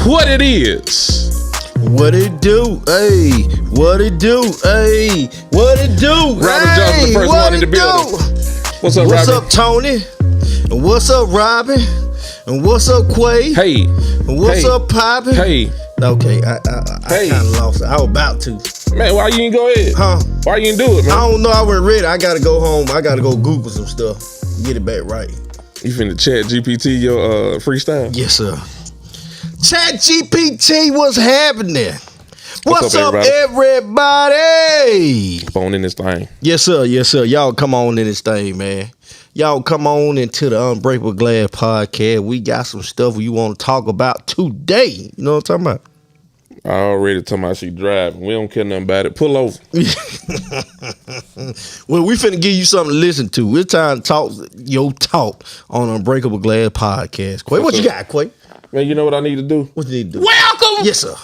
what it is. What it do? Hey, what it do? Hey, what it do? Robin Johnson, the first one in the building. What's up, What's Robin? up, Tony? And what's up, Robin? And what's up, Quay? Hey. And what's up, Poppy? Hey. Okay, I kind of lost it. I was about to. Man, why you ain't go ahead? Huh? Why you ain't do it, man? I don't know. I wasn't ready. I gotta go home. I gotta go Google some stuff. Get it back right. You finna chat GPT your freestyle? Yes, sir. Chat GPT, what's happening? What's up, everybody? Phone in this thing. Yes, sir. Yes, sir. Y'all come on in this thing, man. Y'all come on into the Unbreakable Glass podcast. We got some stuff we want to talk about today. You know what I'm talking about? I already told my she driving. We don't care nothing about it. Pull over. Well, we finna give you something to listen to. It's time to talk your talk on Unbreakable Glass podcast. Quay, what you got, Quay? Man, you know what I need to do? What you need to do? Welcome! Yes, sir.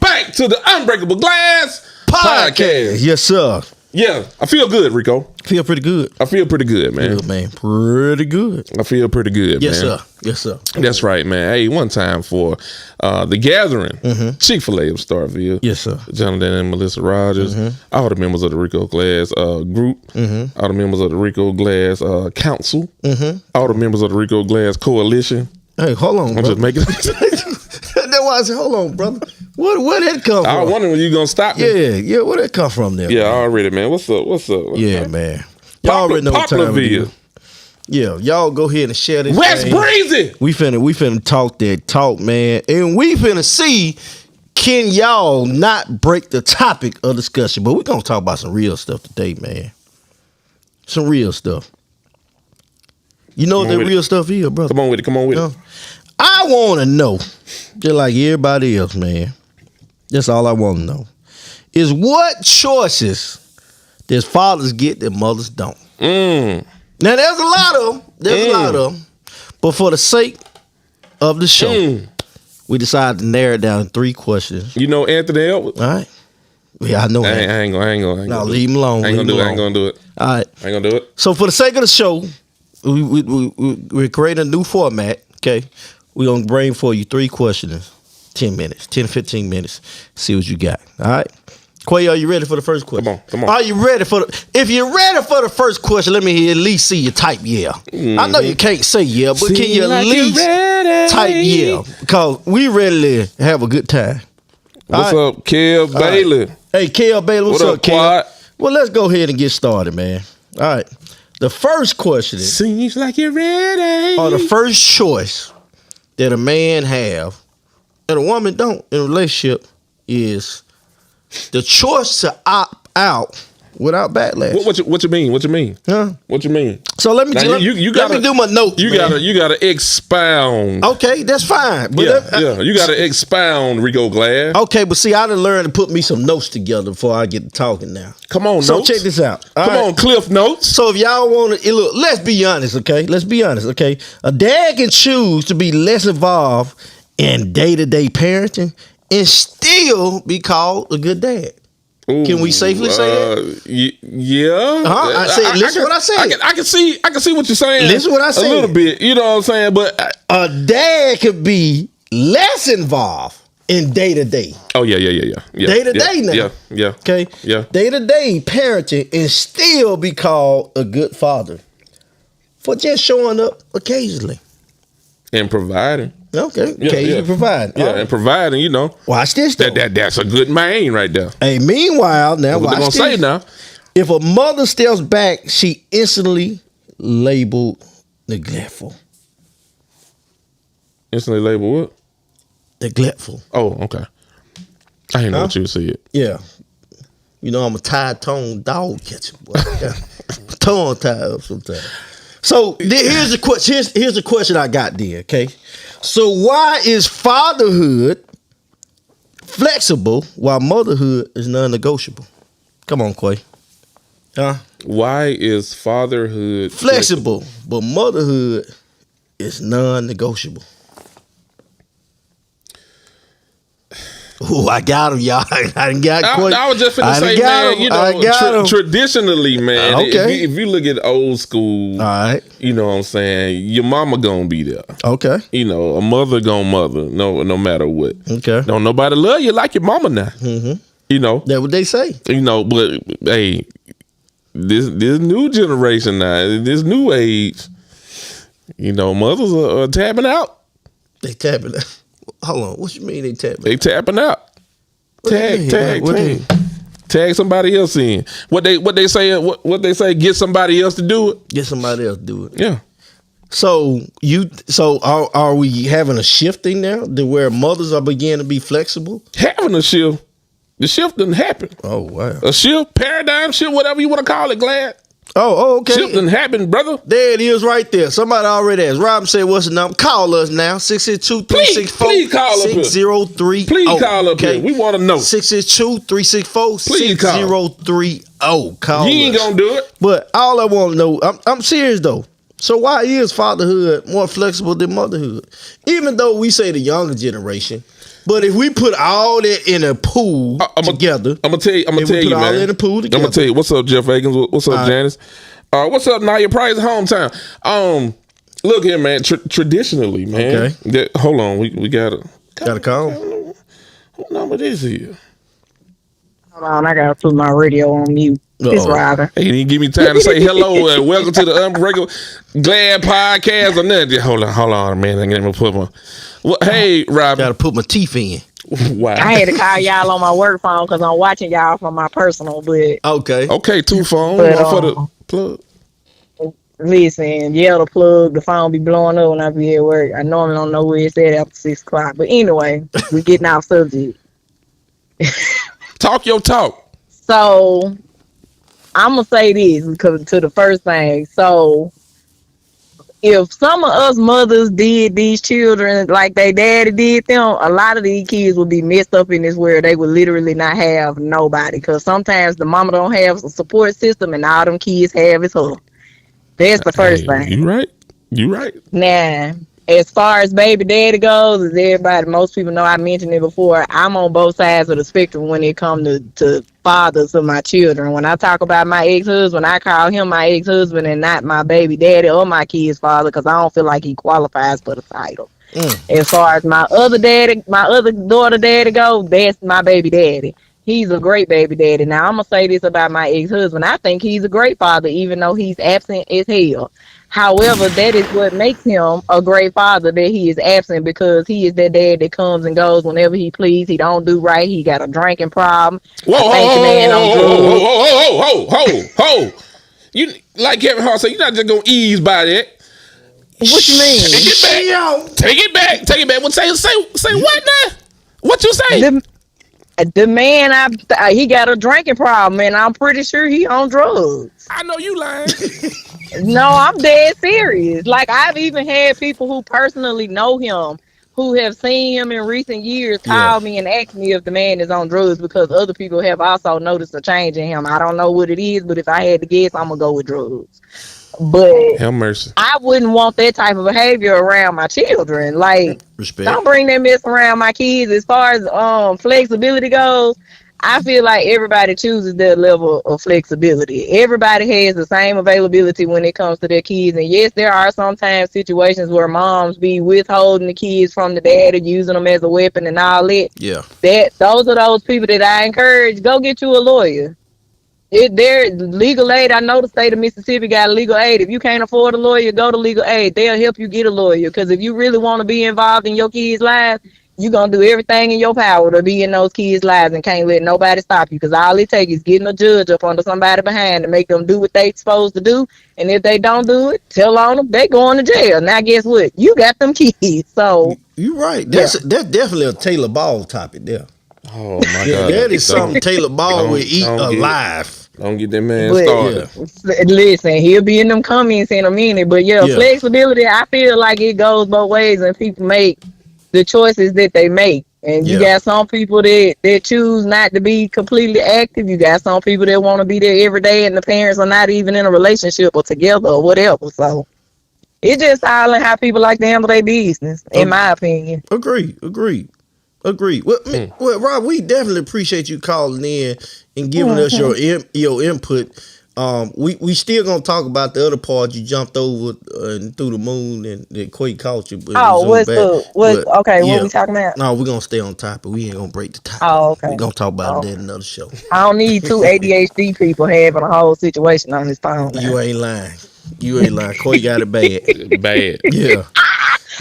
Back to the Unbreakable Glass podcast. Yes, sir. Yeah, I feel good, Rico. Feel pretty good. I feel pretty good, man. Good, man. Pretty good. I feel pretty good, Yes, man. sir. Yes, sir. That's right, man. Hey, one time for the gathering, Chick-fil-A of Starville. Yes, sir. Jonathan and Melissa Rogers, all the members of the Rico Glass group, all the members of the Rico Glass council, all the members of the Rico Glass coalition. Hey, hold on, I'm bro. just making That's why I said, hold on, brother. Where did that come from? I was wondering when you gonna stop me. Yeah, where that come from there? Yeah, already, man. What's up? Yeah, man. Y'all already know what time it is. Yeah, y'all go ahead and share this West thing. Breezy. We finna talk that talk, man. And we finna see, can y'all not break the topic of discussion? But we're gonna talk about some real stuff today, man. Some real stuff. You know what that real stuff is, brother? Come on with it. I want to know, just like everybody else, man. That's all I want to know. Is what choices does fathers get that mothers don't? Now, there's a lot of them. But for the sake of the show, we decided to narrow it down to 3 questions. You know Anthony Edwards? All right. Yeah, I know that. I ain't gonna. No, leave him alone. I ain't gonna do it. All right. I ain't gonna do it. So for the sake of the show, we're creating a new format, okay? We're going to bring for you 3 questions, 10 minutes, 10 to 15 minutes, see what you got, all right? Quay, are you ready for the first question? Come on. Are you ready for if you're ready for the first question, let me at least see you type yeah. I know you can't say yeah, but can you at least type yeah? Because we ready to have a good time. What's up, Kel Bailey? Right. Hey, Kel Bailey, what's up, Kel? Quad? Well, let's go ahead and get started, man. All right. The first question is, Seems like you're ready. or the first choice that a man have and a woman don't in a relationship is the choice to opt out without backlash. What you mean? Huh? What you mean? So let me Now, let me do my notes. You gotta expound. Okay, that's fine. But You gotta expound, Rico Glass. Okay, but see, I done learned to put me some notes together before I get to talking now. Come on, So notes. check this out. Come on, Cliff Notes. So if y'all want to, look, let's be honest, okay? Let's be honest, okay? A dad can choose to be less involved in day-to-day parenting and still be called a good dad. Ooh, Can we safely say that? Yeah. I said, listen what I said. I can see what you're saying. Listen what I said. A little bit. You know what I'm saying? But A dad could be less involved in day-to-day. oh yeah. Day-to-day now. Yeah. Okay? Yeah. Day-to-day parenting and still be called a good father for just showing up occasionally. And providing. Okay, occasionally providing. Yeah, and providing, you know. Watch this though. That's a good man right there. Hey, meanwhile, now What they watch gonna this. say now? If a mother steps back, she instantly labeled neglectful. Instantly label what? Neglectful. Oh, okay. I didn't know what you said. Yeah. You know, I'm a tied-toned dog catcher, boy. Tongue tied up sometimes. So here's the question. Here's the question I got there. Okay. So why is fatherhood flexible while motherhood is non-negotiable? Come on, Quay. Huh? Why is fatherhood Flexible, but motherhood is non-negotiable. Ooh, I got him, y'all. I done got I was just finna say, man, you know, traditionally, man, okay. if you look at old school, all right, you know what I'm saying, your mama gonna be there. Okay. You know, a mother gonna mother, no matter what. Okay. Don't nobody love you like your mama now. Mm-hmm. You know. That's what they say. You know, but hey, this new generation now, this new age, you know, mothers are tapping out. They tapping out. Hold on, what you mean they tapping? They tapping out. Tag somebody else in. What they say? What they say? Get somebody else to do it. Get somebody else to do it. Yeah. So are we having a shifting now to where mothers are beginning to be flexible? Having a shift. The shift didn't happen. Oh wow. A shift, paradigm shift, whatever you want to call it, Glad. Oh, okay. Shift didn't happen, brother. There it is right there. Somebody already asked. Rob said, what's the number? Call us now. 662-364-6030. Please call up here. Please call up here. We want to know. 662-364-6030. Call You ain't going to do it. But all I want to know, I'm serious though. So why is fatherhood more flexible than motherhood? Even though we say the younger generation, but if we put all that in a pool together, I'm gonna tell you, man. All in a pool together. I'm gonna tell you. What's up, Jeff Akins? What's up, Janice? What's up, Naya Price, hometown? Look here, man. Traditionally, man. Okay. Hold on, we gotta call. What number this here? Hold on, I gotta put my radio on mute. It's Ryder. He didn't give me time to say hello and welcome to the Unbreakable Glad podcast or nothing. Hold on, man. I gotta put my. Hey, Rob. Gotta put my teeth in. Wow. I had to call y'all on my work phone because I'm watching y'all from my personal. But okay, two phones for the plug. Listen, the plug, the phone be blowing up when I be at work. I normally don't know where it's at after 6 o'clock. But anyway, we getting off subject. Talk your talk. So I'm gonna say this because to the first thing. So if some of us mothers did these children like they daddy did them, a lot of these kids would be messed up in this world. They would literally not have nobody because sometimes the mama don't have a support system and all them kids have is her. That's the first thing. You right. Now, as far as baby daddy goes, as most people know, I mentioned it before, I'm on both sides of the spectrum when it comes to fathers of my children. When I talk about my ex-husband, I call him my ex-husband and not my baby daddy or my kid's father because I don't feel like he qualifies for the title. As far as my other daughter daddy goes, that's my baby daddy. He's a great baby daddy. Now, I'm going to say this about my ex-husband. I think he's a great father, even though he's absent as hell. However, that is what makes him a great father, that he is absent, because he is that dad that comes and goes whenever he please. He don't do right. He got a drinking problem. Whoa. You, like Kevin Hart said, you're not just going to ease by that. What you mean? Take it back. What say what now? What you say? The man, he got a drinking problem, and I'm pretty sure he on drugs. I know you lying. No, I'm dead serious. Like, I've even had people who personally know him, who have seen him in recent years, call me and ask me if the man is on drugs, because other people have also noticed a change in him. I don't know what it is, but if I had to guess, I'm going to go with drugs. But have mercy. I wouldn't want that type of behavior around my children. Like, respect. Don't bring that mess around my kids. As far as flexibility goes, I feel like everybody chooses their level of flexibility. Everybody has the same availability when it comes to their kids. And yes, there are sometimes situations where moms be withholding the kids from the dad or using them as a weapon and all that. Yeah. Those are those people that I encourage. Go get you a lawyer. Their legal aid. I know the state of Mississippi got legal aid. If you can't afford a lawyer, go to legal aid. They'll help you get a lawyer. Because if you really want to be involved in your kids' lives, you're going to do everything in your power to be in those kids' lives and can't let nobody stop you. Because all it takes is getting a judge up under somebody behind to make them do what they supposed to do. And if they don't do it, tell on them, they going to jail. Now, guess what? You got them kids. So you're right. That's definitely a Taylor Ball topic there. Oh, my God. That is something Taylor Ball would eat alive. Don't get that man started. Listen, he'll be in them comments in a minute. But flexibility, I feel like it goes both ways, and people make the choices that they make. And you got some people that choose not to be completely active. You got some people that want to be there every day, and the parents are not even in a relationship or together or whatever. So it's just all in how people like to handle their business, in my opinion. Agreed. Agreed. Well, Rob, we definitely appreciate you calling in and giving us your input. We still gonna talk about the other part you jumped over and through the moon and the quake caught you. But What we talking about? No, we're gonna stay on topic. We ain't gonna break the topic. Oh, okay. We're gonna talk about that in another show. I don't need two ADHD people having a whole situation on this phone. Now. You ain't lying. Quay got it bad. Bad. Yeah.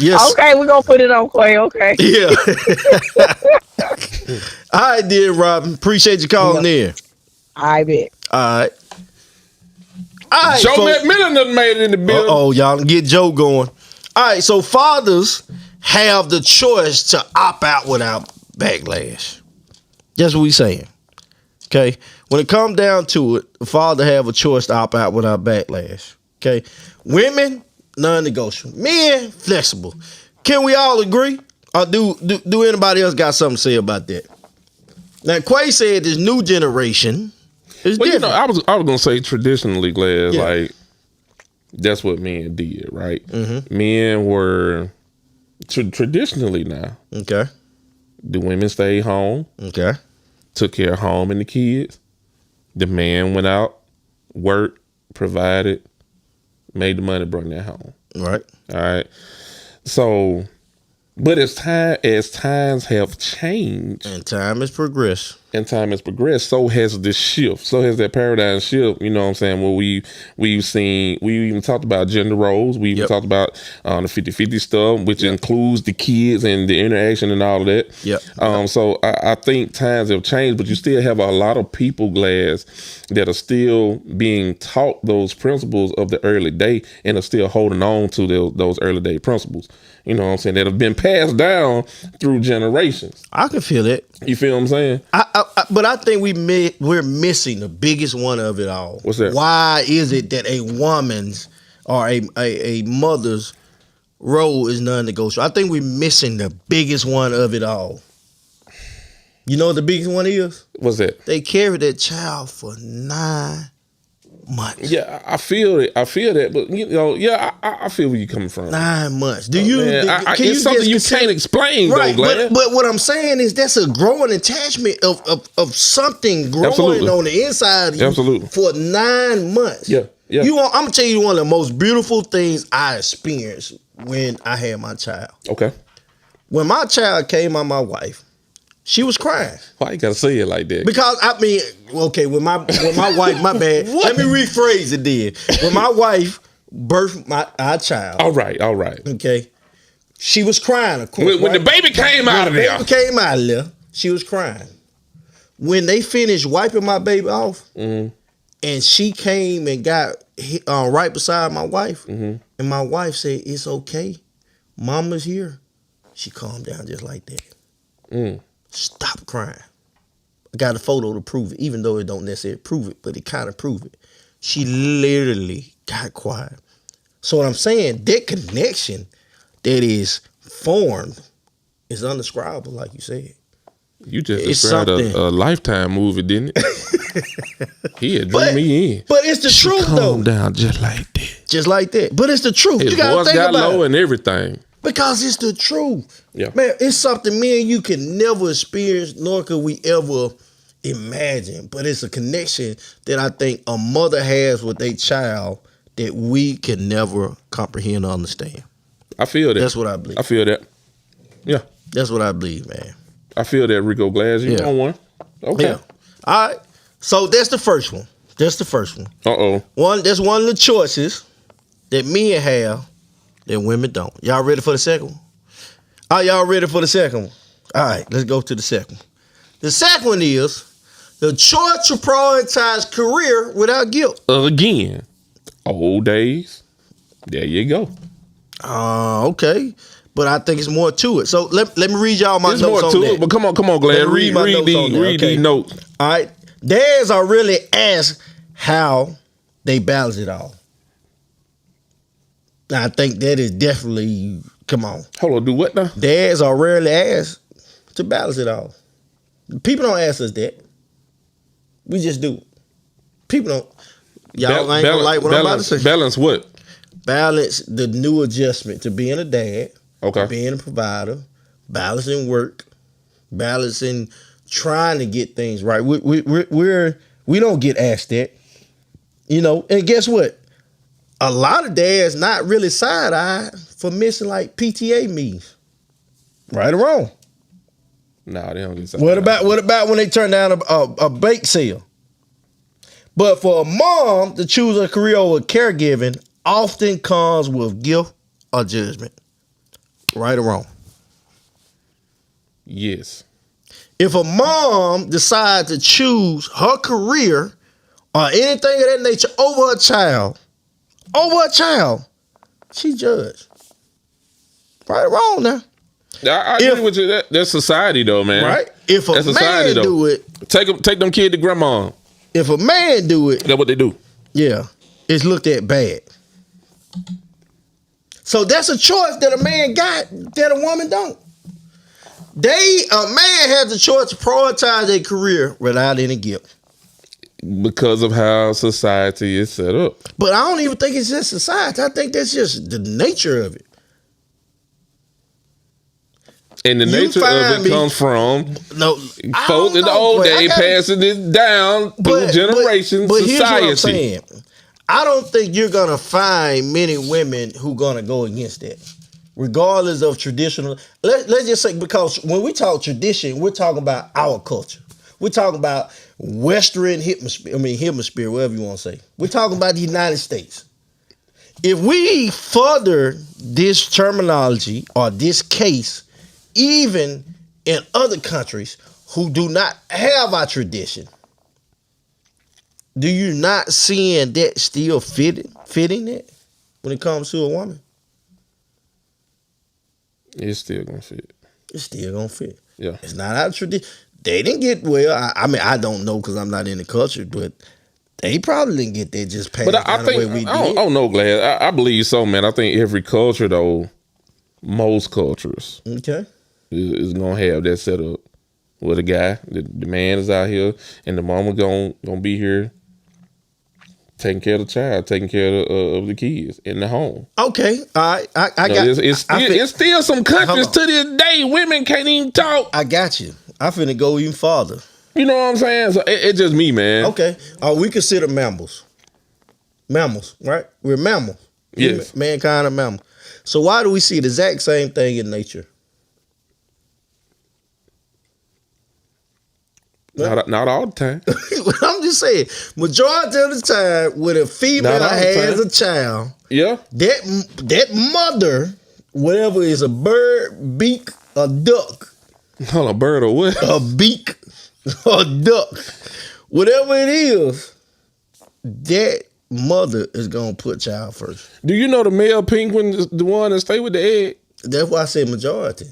Yes. Okay, we're gonna put it on Quay. Okay. Yeah. All right, dear Robin. Appreciate you calling in. I bet. All right. Joe McMillan done made it in the building. Oh, y'all get Joe going. All right, so fathers have the choice to opt out without backlash. That's what we saying. Okay? When it comes down to it, the father have a choice to opt out without backlash. Okay? Women, non-negotiable. Men, flexible. Can we all agree? Or do anybody else got something to say about that? Now, Quay said this new generation is different. I was gonna say traditionally, Glass, like that's what men did, right? Mm-hmm. Men were traditionally now. Okay. The women stayed home. Okay. Took care of home and the kids. The man went out, worked, provided, made the money, brought that home. Right. All right. So, but as times have changed and time has progressed, so has this shift. So has that paradigm shift. You know what I'm saying? Where we even talked about gender roles. We even talked about the 50-50 stuff, which includes the kids and the interaction and all of that. Yep. So I think times have changed, but you still have a lot of people, Glass, that are still being taught those principles of the early day and are still holding on to those early day principles. You know what I'm saying? That have been passed down through generations. I can feel it. You feel what I'm saying? But I think we're missing the biggest one of it all. What's that? Why is it that a woman's or a mother's role is non-negotiable? I think we're missing the biggest one of it all. You know what the biggest one is? What's that? They carried that child for 9 months. Yeah, I feel it. I feel that, but I feel where you're coming from. 9 months. Do you? It's something you can't explain, right? Though, Glad. But what I'm saying is that's a growing attachment of something growing Absolutely. on the inside of you. Absolutely. For 9 months. Yeah. I'm gonna tell you one of the most beautiful things I experienced when I had my child. Okay. When my child came on my wife, she was crying. Why you gotta say it like that? Because when my wife, my bad. Let me rephrase it then. When my wife birthed our child. All right. Okay. She was crying, of course. When the baby came out of there. She was crying. When they finished wiping my baby off, and she came and got right beside my wife, and my wife said, "It's okay. Mama's here." She calmed down just like that. Stop crying. I got a photo to prove it, even though it don't necessarily prove it, but it kind of prove it. She literally got quiet. So what I'm saying, that connection that is formed is undescribable, like you said. You just described a Lifetime movie, didn't it? He had drew me in. But it's the truth, though. Calm down just like that. Just like that. But it's the truth. His you gotta voice think got about low it. and everything. Because it's the truth. Yeah. Man, it's something me and you can never experience, nor could we ever imagine. But it's a connection that I think a mother has with a child that we can never comprehend or understand. I feel that. That's what I believe. I feel that. Yeah. That's what I believe, man. I feel that, Rico Glass. You on one. Okay. Yeah. All right. So that's the first one. Uh-oh. That's one of the choices that men have that women don't. Y'all ready for the second one? Are y'all ready for the second one? All right, let's go to the second one. The second one is the choice to prioritize career without guilt. Again, old days. There you go. Okay. But I think it's more to it. So let me read y'all my There's notes more on to that. it, but come on, Glad. Read these notes. All right. Dads are really asked how they balance it all. Now, I think that is definitely, come on. Hold on, do what now? Dads are rarely asked to balance it all. People don't ask us that. We just do. People don't. Y'all ain't gonna like what I'm about to say. Balance what? Balance the new adjustment to being a dad. Okay. Being a provider. Balancing work. balancing, trying to get things right. We don't get asked that, you know. And guess what? A lot of dads not really side-eyed for missing like PTA meetings. Right or wrong? Nah, they don't get What about when they turn down a bake sale? But for a mom to choose a career over caregiving often comes with guilt or judgment. Right or wrong? Yes. If a mom decides to choose her career or anything of that nature over a child, she judged. Right or wrong now? I agree with you. That's society, though, man. Right? If a That's society, man though. do it, take them kid to grandma. if a man do it, That's what they do. yeah, it's looked at bad. So that's a choice that a man got that a woman don't. A man has the choice to prioritize their career without any guilt. Because of how society is set up. But I don't even think it's just society. I think that's just the nature of it. And the nature of it comes from folks in the old days passing it down through generations, but society. Here's what I'm saying. I don't think you're going to find many women who going to go against that, regardless of traditional. Let's just say, because when we talk tradition, we're talking about our culture. We're talking about Western hemisphere, whatever you want to say. We're talking about the United States. If we further this terminology or this case, even in other countries who do not have our tradition, do you not seeing that still fitting it when it comes to a woman? It's still gonna fit. It's still gonna fit. Yeah. It's not our tradition. They didn't get I don't know because I'm not in the culture, but they probably didn't get that just passed down the way we did. I don't know, Glad. I believe so, man. I think every culture, though, most cultures, Okay. is gonna have that set up where the guy, the man is out here, and the mama gonna be here taking care of the child, taking care of the kids in the home. Okay. All right. I got it's still some countries to this day women can't even talk. I got you. I finna go even farther. You know what I'm saying? So it's just me, man. Okay. We consider mammals. Mammals, right? We're mammals. Yes. Mankind are mammals. So why do we see the exact same thing in nature? Not all the time. I'm just saying, majority of the time, when a female has a child, Yeah. that mother, whatever is a bird, beak, a duck, Hold on, a bird or what? a beak, or duck, whatever it is, that mother is gonna put child first. Do you know the male penguin is the one that stay with the egg? That's why I say majority.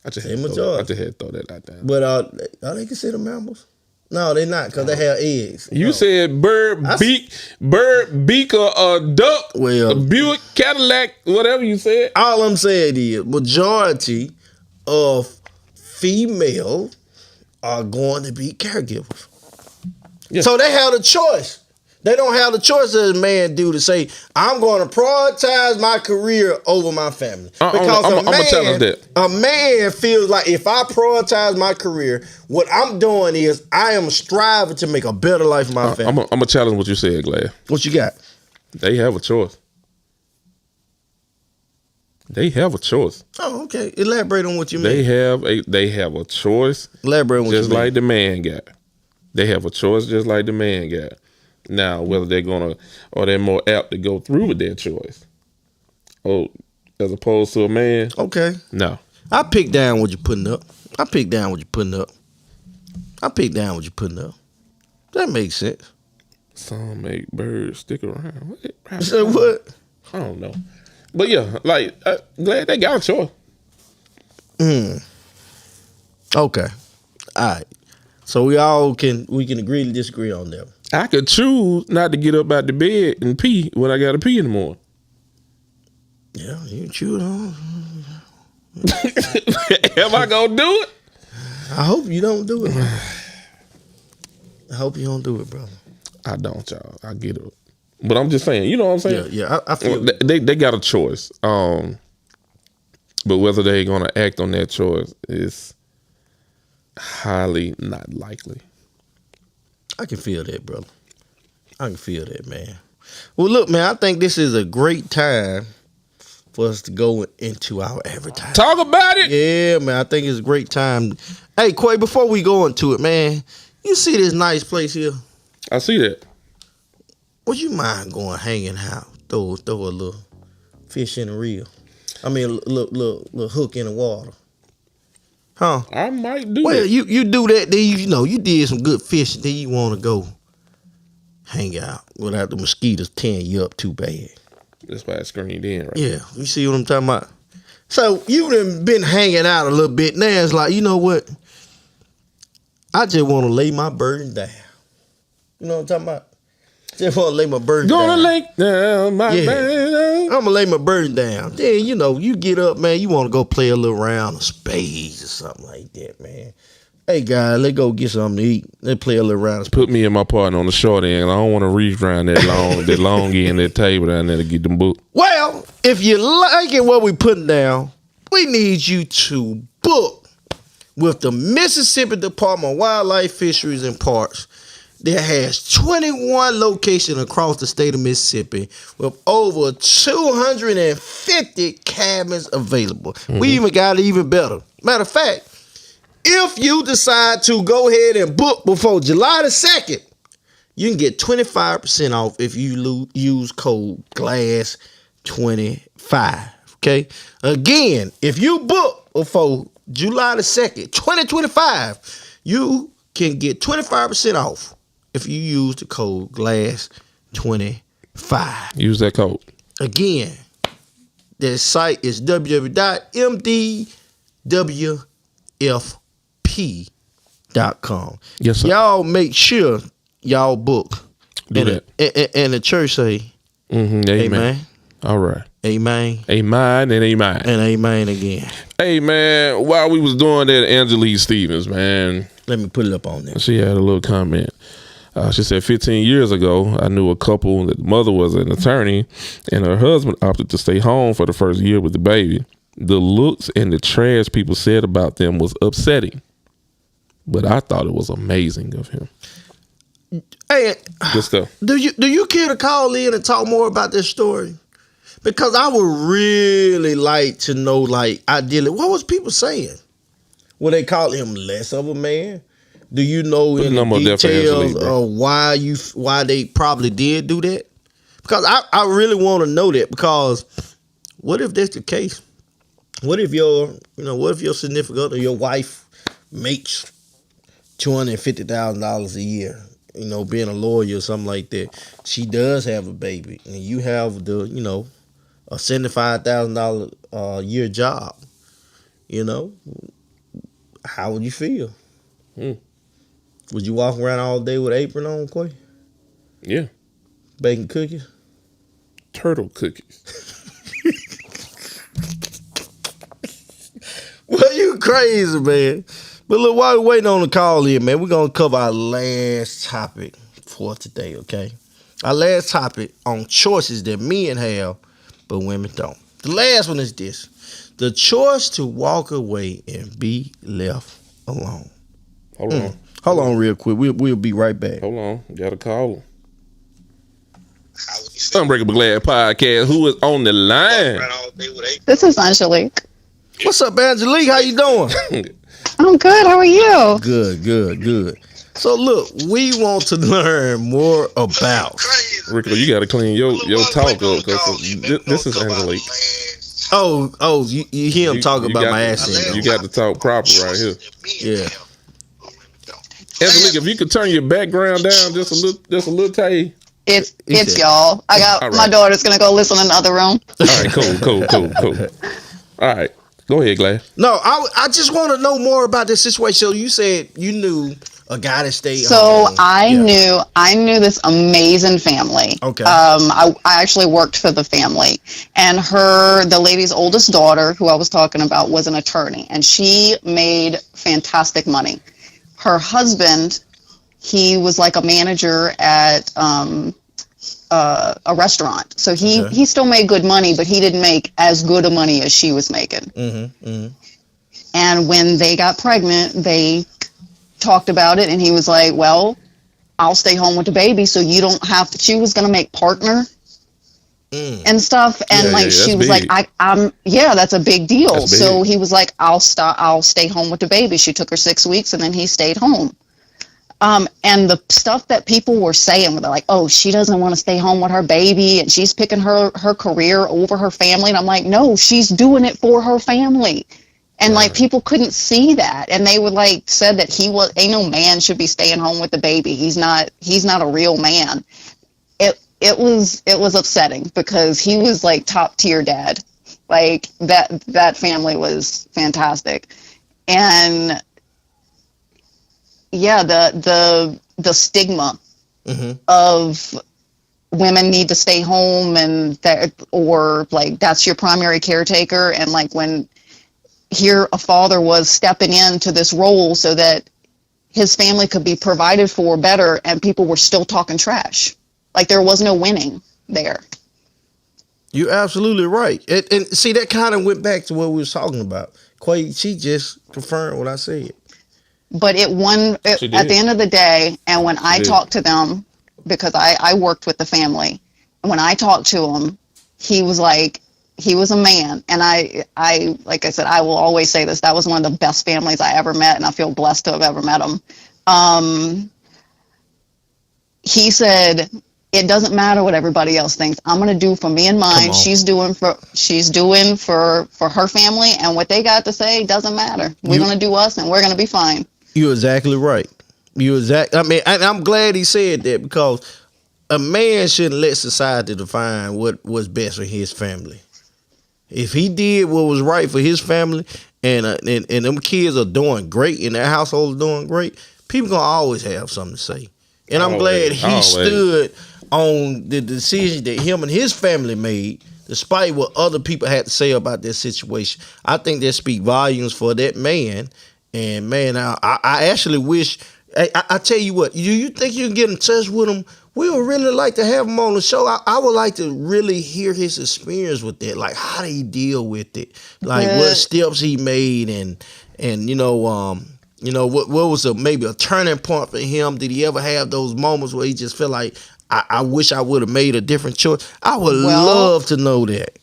I just They had majority. to throw that out there. But are they considered mammals? No, they're not, because they have eggs. You No. said bird, beak, or a duck, Well, a Buick, Cadillac, whatever you said. all I'm saying is majority of female are going to be caregivers. Yeah. So they have the choice. They don't have the choice as a man do to say, I'm going to prioritize my career over my family. Because I'm gonna challenge that. A man feels like if I prioritize my career, what I'm doing is I am striving to make a better life for my family. I'm gonna challenge what you said, Glad. What you got? They have a choice. They have a choice. Oh, okay. Elaborate on what you mean. They have a choice. Elaborate on what Just you mean. like the man got. They have a choice just like the man got. Now, whether they're gonna or they're more apt to go through with their choice. Oh, as opposed to a man. Okay. No. I pick down what you're putting up. That makes sense. Some make birds stick around. So what? I don't know. But yeah, like Glad they got a choice. Okay. All right. So we can agree to disagree on that. I could choose not to get up out the bed and pee when I gotta pee in the morning. Yeah, you chew it on. Am I gonna do it? I hope you don't do it. I hope you don't do it, brother. I don't, y'all. I get it. But I'm just saying, you know what I'm saying? Yeah, I feel they got a choice. But whether they're gonna act on that choice is highly not likely. I can feel that, brother. I can feel that, man. Well, look, man, I think this is a great time for us to go into our advertising. Talk about it. Yeah, man, I think it's a great time. Hey, Quay, before we go into it, man, you see this nice place here? I see that. Would you mind going hanging out? Throw a little fish in the reel. I mean, a little hook in the water. Huh? I might do Well, that. you do that, then you did some good fishing, then you want to go hang out without the mosquitoes tearing you up too bad. That's why I screened in, right? Yeah, you see what I'm talking about? So you done been hanging out a little bit. Now it's like, you know what? I just want to lay my burden down. You know what I'm talking about? Just want to lay my burden down. Gonna lay down my Yeah. burden. I'm gonna lay my burden down. Then you get up, man. You want to go play a little round of spades or something like that, man. Hey guys, let's go get something to eat. Let's play a little round of spades. Put me and my partner on the short end. I don't want to reach around that long end, that table down there to get them booked. Well, if you like it what we putting down, we need you to book with the Mississippi Department of Wildlife, Fisheries, and Parks. That has 21 locations across the state of Mississippi with over 250 cabins available. Mm-hmm. We even got it even better. Matter of fact, if you decide to go ahead and book before July the 2nd, you can get 25% off if you use code GLASS25. Okay? Again, if you book before July the 2nd, 2025, you can get 25% off if you use the code GLASS25. Use that code. Again, their site is www.mdwfp.com. Yes, sir. Y'all make sure y'all book. Do that. And the church say, amen. Amen. All right. Amen. Amen and amen. And amen again. Hey, man, while we was doing that, Angelique Stevens, man. Let me put it up on there. She had a little comment. She said, 15 years ago, I knew a couple that the mother was an attorney and her husband opted to stay home for the first year with the baby. The looks and the trash people said about them was upsetting, but I thought it was amazing of him. Hey, good stuff. Do you care to call in and talk more about this story? Because I would really like to know, like, ideally, what was people saying? Were they calling him less of a man? Do you know any details of why they probably did do that? Because I really want to know that, because what if that's the case? What if your significant other, your wife, makes $250,000 a year? You know, being a lawyer or something like that. She does have a baby, and you have a $75,000 a year job. You know, how would you feel? Would you walk around all day with an apron on, Quay? Yeah. Baking cookies? Turtle cookies. Well, you crazy, man. But look, while we're waiting on the call in, man, we're going to cover our last topic for today, okay? Our last topic on choices that men have, but women don't. The last one is this. The choice to walk away and be left alone. Hold on. Hold on real quick. We'll be right back. Hold on. Got to call him. Unbreakable Glad Podcast. Who is on the line? This is Angelique. What's up, Angelique? How you doing? I'm good. How are you? Good. So look, we want to learn more about. Rico, you got to clean your talk up, because this is Angelique. Oh, you hear him talk about my accent. You got to talk proper right here. Yeah. Angelique, if you could turn your background down just a little tay. It's y'all. I got my daughter's gonna go listen in the other room. All right, cool. All right, go ahead, Glad. No, I just want to know more about this situation. So you said you knew a guy that stayed So home. I knew this amazing family. Okay. I actually worked for the family, and the lady's oldest daughter, who I was talking about, was an attorney, and she made fantastic money. Her husband, he was like a manager at a restaurant. So he still made good money, but he didn't make as good a money as she was making. And when they got pregnant, they talked about it, and he was like, well, I'll stay home with the baby so you don't have to. She was going to make partner and stuff. And Yeah, like, yeah, she that's was big. like, yeah, that's a big deal. That's big. So he was like, I'll stay home with the baby. She took her 6 weeks and then he stayed home. And the stuff that people were saying, they're like, oh, she doesn't want to stay home with her baby and she's picking her career over her family. And I'm like, no, she's doing it for her family. And like, people couldn't see that. And they would like said that ain't no man should be staying home with the baby. He's not a real man. It was upsetting because he was like top tier dad. Like that family was fantastic. And yeah, the stigma of women need to stay home and that, or like that's your primary caretaker. And like when here a father was stepping into this role so that his family could be provided for better, and people were still talking trash. Like there was no winning there. You're absolutely right. And see, that kind of went back to what we was talking about. Quay, she just confirmed what I said. But at the end of the day, and when I talked to them, because I worked with the family, and when I talked to him, he was like, he was a man. And I like I said, I will always say this, that was one of the best families I ever met, and I feel blessed to have ever met him. He said, it doesn't matter what everybody else thinks. I'm going to do for me and mine. She's doing for her family, and what they got to say doesn't matter. We're going to do us, and we're going to be fine. You're exactly right. I mean, and I'm glad he said that, because a man shouldn't let society define what was best for his family. If he did what was right for his family, and them kids are doing great, and their household is doing great, people gonna always have something to say. And I'm glad he stood on the decision that him and his family made, despite what other people had to say about that situation. I think that speak volumes for that man. And man, I actually wish. I tell you what, you think you can get in touch with him? We would really like to have him on the show. I would like to really hear his experience with that. Like, how did he deal with it? Like, what steps he made, and what was maybe a turning point for him? Did he ever have those moments where he just felt like, I wish I would have made a different choice? I would love to know that.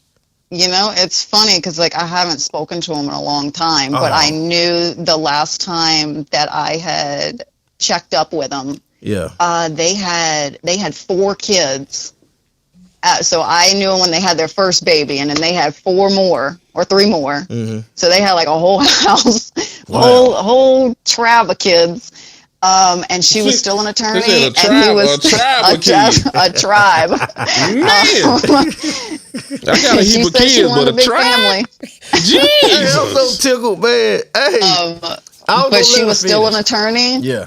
You know, it's funny because like I haven't spoken to him in a long time, but I knew the last time that I had checked up with him. Yeah. They had 4 kids. So I knew them when they had their first baby, and then they had 4 more or 3 more. Mm-hmm. So they had like a whole house, whole tribe of kids. And she was still an attorney, and he was a tribe. Man, I got a heap of kids, but a tribe. Family. Jesus, I'm so tickled, man. Hey, but she was still an attorney. Yeah,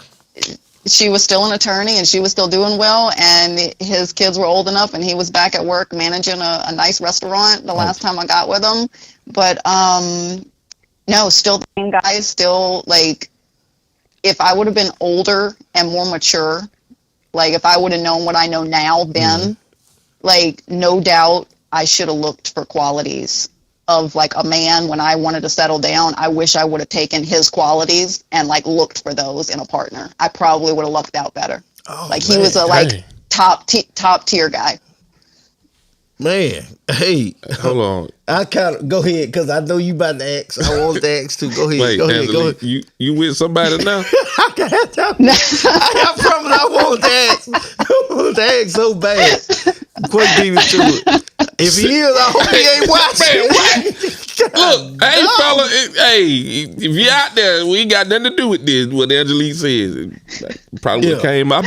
she was still an attorney, and she was still doing well. And his kids were old enough, and he was back at work managing a nice restaurant. The last time I got with him, but no, still the same guy. Still like. If I would have been older and more mature, like if I would have known what I know now then, like no doubt I should have looked for qualities of like a man when I wanted to settle down. I wish I would have taken his qualities and like looked for those in a partner. I probably would have lucked out better. Oh, like he was a like top tier guy. Man, hey, hold on. I kind of go ahead because I know you about to ask. I want to ask too. Go ahead. Wait, go Angelique, ahead. You with somebody now? I promise I want to ask. I want to ask so bad. Quick, give it to it. If he is, I hope he ain't watching. Look, hey fella, if you out there, we ain't got nothing to do with this. What Angelique says, probably came up.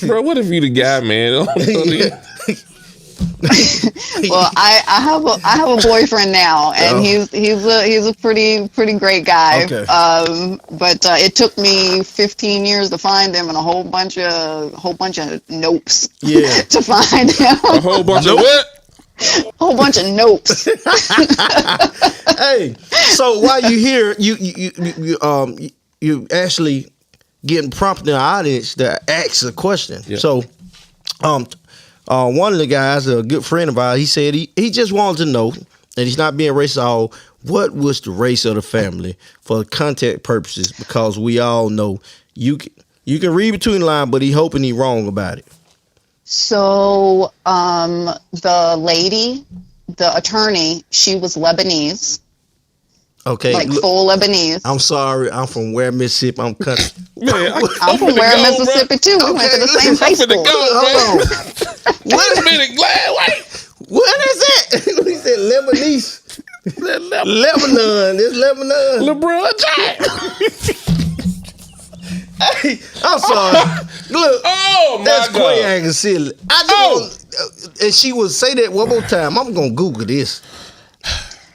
Bro, what if you the guy, man? Well, I have a boyfriend now, and he's a pretty great guy. Okay. But it took me 15 years to find him, and a whole bunch of nopes. Yeah. To find him. A whole bunch of what? Whole bunch of nopes. Hey, so while you here, you actually getting prompted in the audience to ask a question. Yeah. So, one of the guys, a good friend of ours, he said he just wanted to know and he's not being racist at all. What was the race of the family for contact purposes? Because we all know you can read between the lines, but he hoping he wrong about it. So the lady, the attorney, she was Lebanese. Okay, Like full Lebanese. I'm sorry, I'm from where Mississippi. I'm country. Man, I'm from where Mississippi too. We went to the same high school. Hold on. Wait a minute, Glad. Wait. What is it? He said Lebanese. Lebanon. It's Lebanon. LeBron James. Hey, I'm sorry. Look, Oh my that's God. Quay acting silly. I just want, and she would say that one more time. I'm gonna Google this.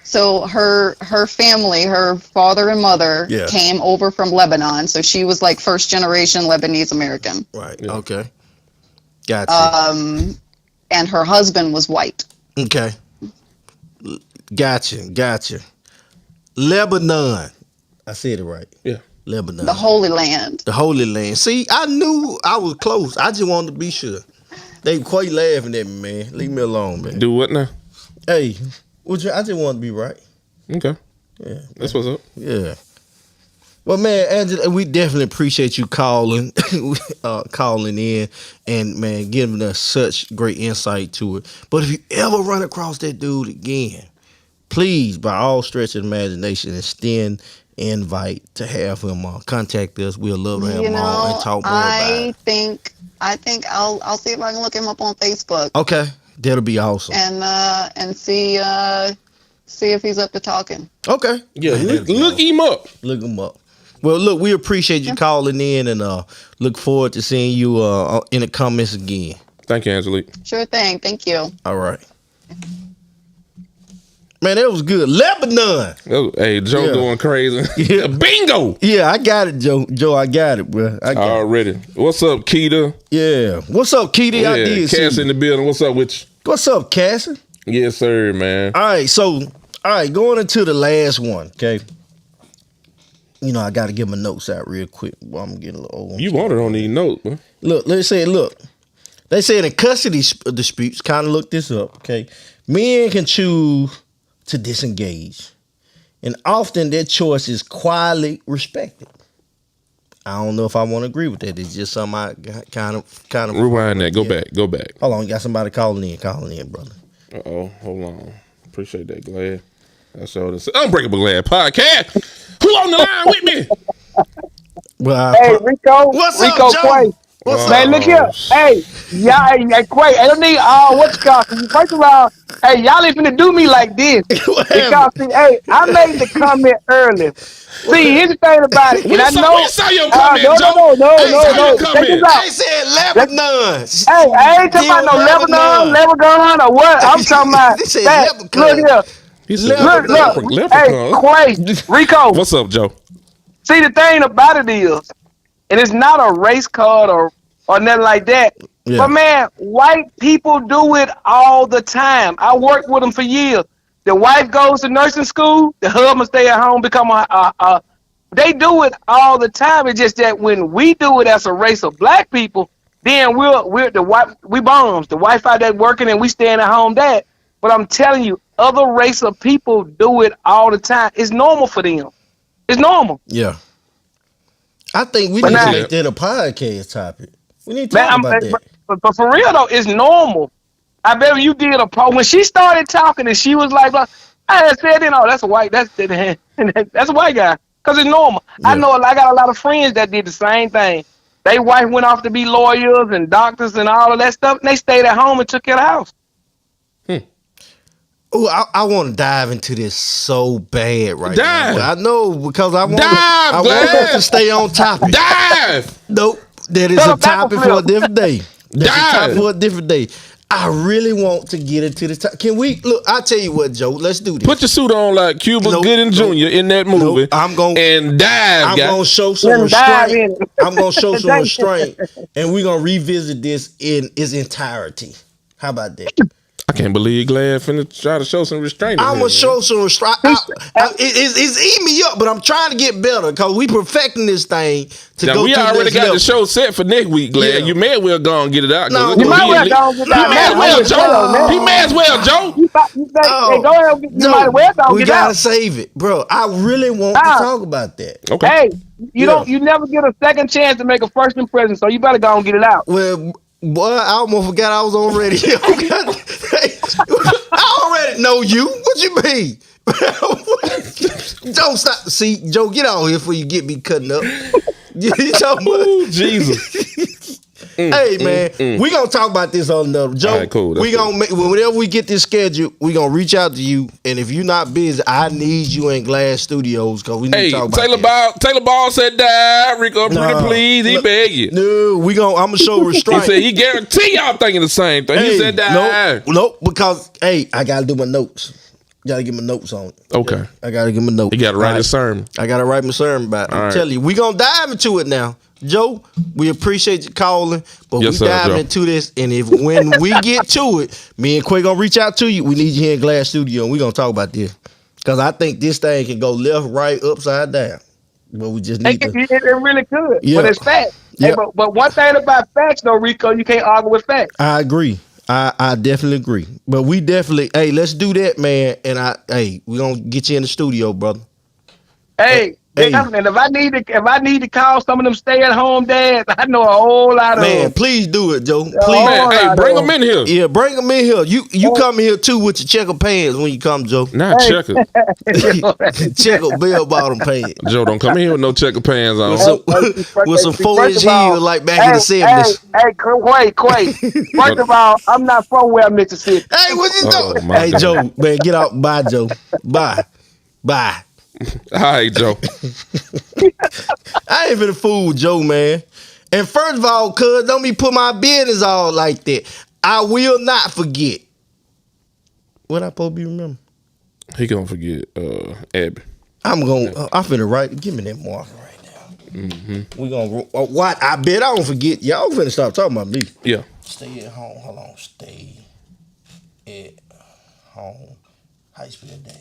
So her family, her father and mother Yeah. came over from Lebanon. So she was like first generation Lebanese American. Right. Yeah. Okay. Gotcha. And her husband was white. Okay. Gotcha. Lebanon. I said it right. Yeah. Lebanon. The Holy Land. The Holy Land. See, I knew I was close. I just wanted to be sure. They quite laughing at me, man. Leave me alone, man. Do what now? Hey, I just want to be right. Okay. Yeah. That's what's up. Yeah. Well, man, Angela, we definitely appreciate you calling in and, man, giving us such great insight to it. But if you ever run across that dude again, please, by all stretch of imagination, extend invite to have him contact us. We'll love to have him on and talk more about it. I think I'll see if I can look him up on Facebook. Okay, that'll be awesome. And see if he's up to talking. Okay. Yeah, Man, look him up. Look him up. Well, look, we appreciate you calling in and look forward to seeing you in the comments again. Thank you, Angelique. Sure thing. Thank you. All right. Man, that was good. Lebanon. Oh, hey, Joe Yeah. going crazy. Yeah. Bingo. Yeah, I got it, Joe. Joe, I got it, bro. I got it. Already. What's up, Keita? Yeah. What's up, Keita? I Yeah, did see Cass you. in the building. What's up with you? What's up, Cassie? Yes, sir, man. All right, going into the last one, okay? You know, I got to get my notes out real quick while I'm getting a little old. You wanted on these notes, man. Look, they said in custody disputes, kind of look this up, okay? Men can choose to disengage, and often their choice is quietly respected. I don't know if I want to agree with that. It's just something I kind of Rewind that. Go back. Hold on, you got somebody calling in, brother. Uh-oh. Hold on. Appreciate that, Glad. I showed this Unbreakable Glad podcast. Who on the line with me? Well, Hey, Rico. What's Rico up, Joe? Quay. What's Man, look here. Hey, y'all, hey, Quay. I don't need what's it called. First of all, hey, y'all ain't finna do me like this. What Because, happened? see, hey, I made the comment early. See, here's the thing about it. We And I saw- know. we saw your comment, no, Joe. no, no, Hey, no, saw no. your Check comment. this out. They said Lebanon. Hey, I ain't talking about no Lebanon or what. I'm talking about They said that. leprechaun. Look here. He said, Look. Hey, Quay, Rico. What's up, Joe? See, the thing about it is, and it's not a race card or nothing like that. Yeah. But man, white people do it all the time. I worked with them for years. The wife goes to nursing school. The husband stay at home, become a. They do it all the time. It's just that when we do it as a race of black people, then we're the white. We bums. The wife out there working and we staying at home. Dad. But I'm telling you, other race of people do it all the time. It's normal for them. It's normal. Yeah. I think we But need to now- make that a podcast topic. We need to Man, talk about that. but for real though, it's normal. I bet you did a post when she started talking and she was like, I had said, that's a white, that's a white guy, because it's normal. I Yeah. know I got a lot of friends that did the same thing. They wife went off to be lawyers and doctors and all of that stuff, and they stayed at home and took care of the house. Oh, I want to dive into this so bad right Dive. now. I know because I want Dive, us to stay on topic. Dive. Nope, that is Put a a back topic flip. for a different day. That's a Dive. topic for a different day. I really want to get into the topic. Can we look? I'll tell you what, Joe. Let's do this. Put your suit on like Cuba Nope, Gooding Jr. nope. in that movie. Nope, I'm gonna- and dive, I'm guy. gonna show some Let 'em dive restraint. in. I'm gonna show some restraint, and we're gonna revisit this in its entirety. How about that? I can't believe Glad finna try to show some restraint. I'm gonna show some restraint. It's eating me up, but I'm trying to get better because we perfecting this thing to Now, go we to the already next got level. the show set for next week, Glad. Yeah. You may as well go and get it out. 'cause No, it's you gonna might be well lit. go and get He that may as out. well, I'm just telling Joe. you. He may as well, Joe. Hey, go ahead. You might as well don't we get gotta out. save it, bro. I really want to Nah, talk about that. Okay. hey, Yeah. you never get a second chance to make a first impression, so you better go and get it out. Well, boy, I almost forgot I was on radio. I already know you. What you mean? Don't stop. See, Joe, get out here before you get me cutting up. You talking about? Ooh, Jesus. Hey man, we gonna talk about this on another. Joe, All right, cool. That's we gonna make whenever we get this schedule, we gonna reach out to you. And if you're not busy, I need you in Glass Studios because we need Hey, to talk about that. Taylor Ball said die. Rico, pretty please. He beg you. No, I'm gonna show He restraint. said he guarantee y'all thinking the same thing. He said die. Nope, because hey, I gotta do my notes. Gotta get my notes on it. Okay. I gotta get my notes. You got to write All a right. sermon. I gotta write my sermon about it. I'm right. telling you, we gonna dive into it now. Joe, we appreciate you calling, but Yes, we sir, dive Joe. into this, and if when we get to it, me and Quay gonna reach out to you. We need you here in Glass Studio, and we gonna talk about this because I think this thing can go left, right, upside down. But we just need to. It really could, Yeah. but it's facts. Yeah. Hey, but one thing about facts, though, Rico, you can't argue with facts. I agree. I definitely agree. But we definitely, hey, let's do that, man. And we gonna get you in the studio, brother. Hey, Hey. and if I need to call some of them stay-at-home dads, I know a whole lot of Man, them. please do it, Joe. Please. Oh, Man, hey, bring them in here. Yeah, bring them in here. You come here too with your checker pants when you come, Joe. Not checker. Checker bell bottom pants. Joe, don't come in here with no checker pants on. With some 4-inch First of all, heels like back in the 70s. Hey, Quay. First of all, I'm not from where Mississippi. Hey, what you Oh, doing? my Hey, God. Joe, man, get out. Bye, Joe. Bye. Bye. All right, Joe. I ain't finna fool Joe, man. And first of all, cuz, don't be put my business all like that. I will not forget. What I supposed to be remember? He gonna forget Abby. I'm finna write. Give me that marker right now. We gonna what? I bet I don't forget. Y'all finna stop talking about me. Yeah. Stay at home. Hold on. Stay at home. How you spell that?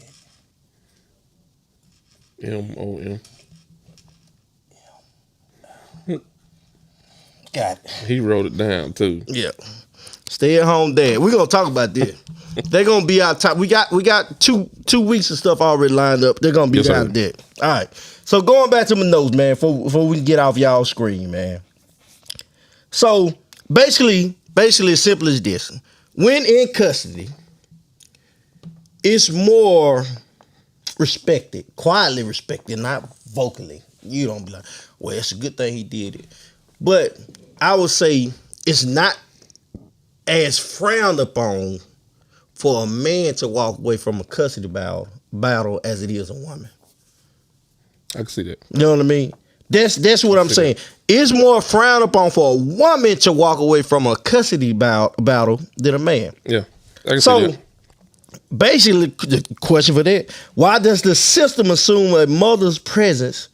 M-O-M. Got it. He wrote it down too. Yeah. Stay at home dad. We're gonna talk about this. They're gonna be our top. We got two weeks of stuff already lined up. They're gonna be Yes, sir. down there. All right. So going back to my notes, man, before we get off y'all screen, man. So basically as simple as this. When in custody, it's more respected, quietly respected, not vocally. You don't be like, well, it's a good thing he did it. But I would say it's not as frowned upon for a man to walk away from a custody battle as it is a woman. I can see that. You know what I mean? That's what I'm saying. It's more frowned upon for a woman to walk away from a custody battle than a man. Yeah. I can see So that. basically, the question for that: why does the system assume a mother's presence,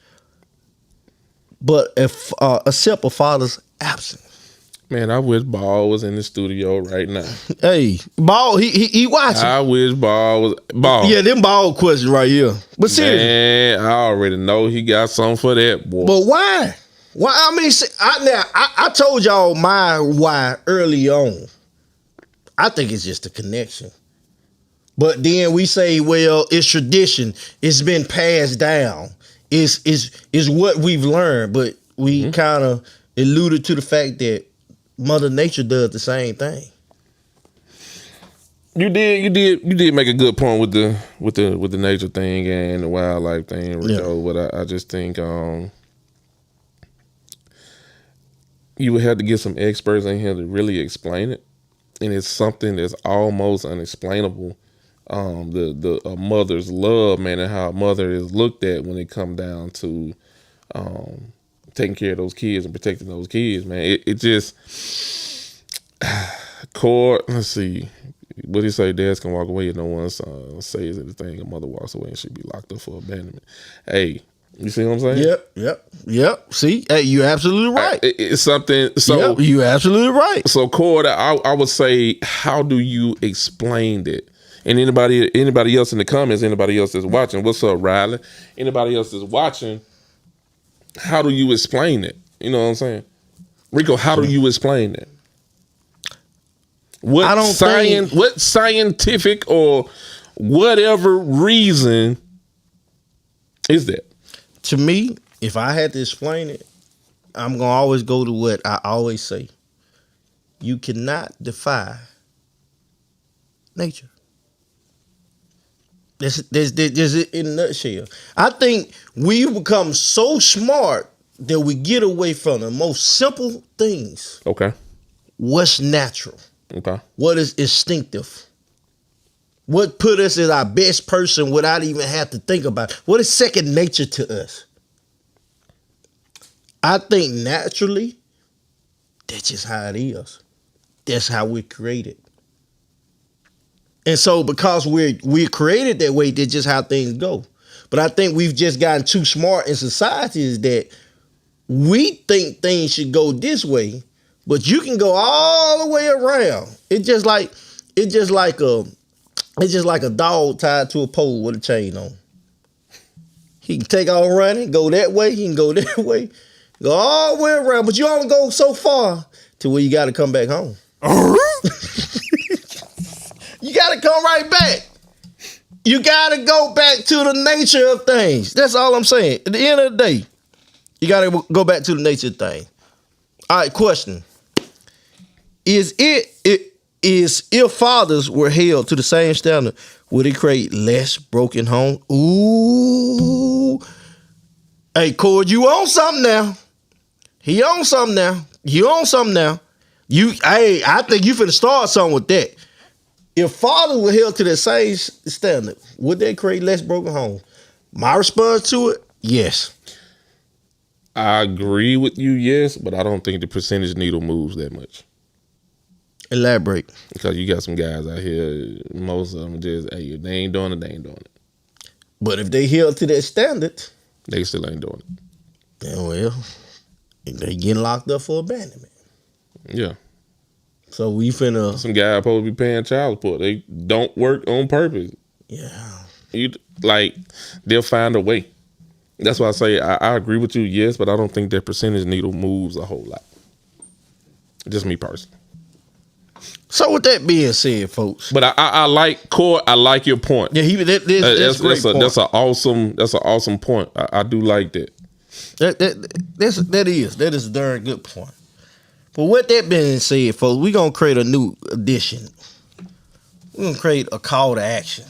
but accept a father's absence? Man, I wish Ball was in the studio right now. Hey, Ball, he watching. I wish Ball was Ball. Yeah, them Ball questions right here. But seriously, Man, I already know he got something for that boy. but why? Why? I mean, I told y'all my why early on. I think it's just a connection. But then we say, well, it's tradition. It's been passed down. It's what we've learned. But we kind of alluded to the fact that Mother Nature does the same thing. You did make a good point with the nature thing and the wildlife thing, Rico. But I just think you would have to get some experts in here to really explain it, and it's something that's almost unexplainable. A mother's love, man, and how a mother is looked at when it come down to taking care of those kids and protecting those kids, man. It just court. Let's see. What he say? Dads can walk away if no one says anything. A mother walks away and should be locked up for abandonment. Hey, you see what I'm saying? Yep. See, hey, you're absolutely right. It's something. So Yep, you're absolutely right. So, Cord, I would say, how do you explain that? And anybody else in the comments, anybody else that's watching, what's up, Riley? Anybody else that's watching, how do you explain it? You know what I'm saying? Rico, how do you explain that? What I don't science? What scientific or whatever reason is that? To me, if I had to explain it, I'm gonna always go to what I always say. You cannot defy nature. That's it in a nutshell. I think we've become so smart that we get away from the most simple things. Okay. What's natural? Okay. What is instinctive? What put us as our best person without even have to think about it? What is second nature to us? I think naturally, that's just how it is. That's how we're created. And so because we're created that way, that's just how things go. But I think we've just gotten too smart in society is that we think things should go this way, but you can go all the way around. It's just like a dog tied to a pole with a chain on. He can take off running, go that way, he can go that way, go all the way around, but you only go so far to where you got to come back home. You got to come right back. You got to go back to the nature of things. That's all I'm saying. At the end of the day, you got to go back to the nature of things. All right, question. Is if fathers were held to the same standard, would it create less broken homes? Ooh. Hey, Cord, you on something now. He on something now. You on something now. I think you finna start something with that. If fathers were held to the same standard, would they create less broken homes? My response to it, yes. I agree with you, yes, but I don't think the percentage needle moves that much. Elaborate. Because you got some guys out here, most of them just, hey, they ain't doing it, they ain't doing it. But if they held to that standard, They still ain't doing it. then well, they getting locked up for abandonment. Yeah. So we finna, Some guy supposed to be paying child support. They don't work on purpose. yeah. They'll find a way. That's why I say I agree with you, yes, but I don't think that percentage needle moves a whole lot. Just me personally. So with that being said, folks. But I like Core. I like your point. Yeah, that's a great point. That's an awesome point. I do like that. That is a darn good point. But with that being said, folks, we're gonna create a new edition. We're gonna create a call to action.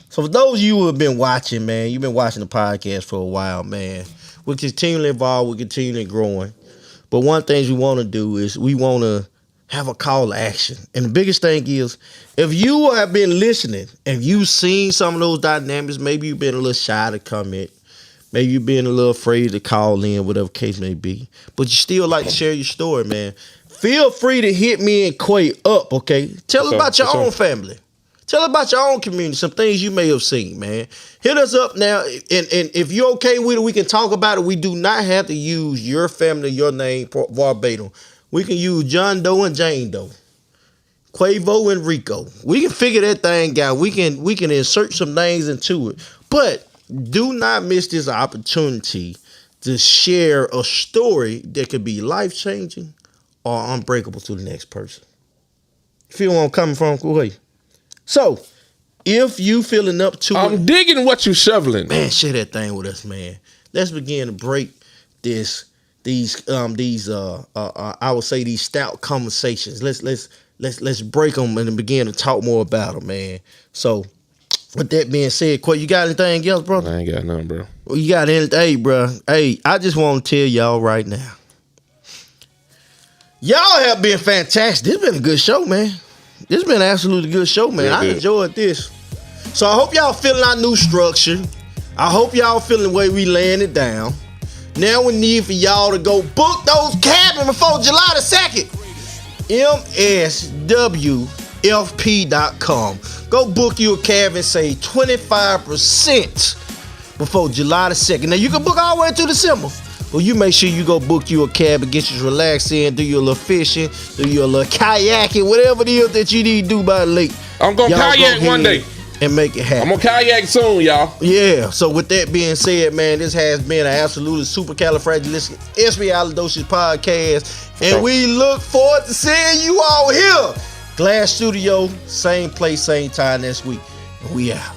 So for those of you who have been watching, man, you've been watching the podcast for a while, man. We're continually involved, we're continually growing. But one thing we want to do is we want to have a call to action. And the biggest thing is, if you have been listening and you've seen some of those dynamics, maybe you've been a little shy to comment, maybe you've been a little afraid to call in, whatever case may be, but you still like to share your story, man, feel free to hit me and Quay up, okay? Tell us about your own family. Tell us about your own community, some things you may have seen, man. Hit us up now, and if you're okay with it, we can talk about it. We do not have to use your family, your name verbatim. We can use John Doe and Jane Doe, Quavo and Rico. We can figure that thing out. We can insert some names into it. But do not miss this opportunity to share a story that could be life-changing or unbreakable to the next person. Feel where I'm coming from, Quay? So, if you feeling up to I'm digging what you shoveling. man, share that thing with us, man. Let's begin to break these I would say these stout conversations. Let's break them and begin to talk more about them, man. So, with that being said, Quay, you got anything else, bro? I ain't got nothing, bro. Well, you got anything? Hey, bro. Hey, I just want to tell y'all right now. Y'all have been fantastic. This has been a good show, man. This has been an absolutely good show, man. I enjoyed this. So I hope y'all feeling our new structure. I hope y'all feeling the way we laying it down. Now we need for y'all to go book those cabins before July the 2nd. MSWFP.com. Go book you a cabin, say 25% before July the 2nd. Now you can book all the way to December. Well, you make sure you go book you a cabin, get you relaxed in, do your little fishing, do your little kayaking, whatever it is that you need to do by the lake. I'm going to kayak one day. And make it happen. I'm going to kayak soon, y'all. Yeah. So with that being said, man, this has been an absolutely supercalifragilisticexpialidocious podcast. And we look forward to seeing you all here Glass Studio, same place, same time next week. And we out.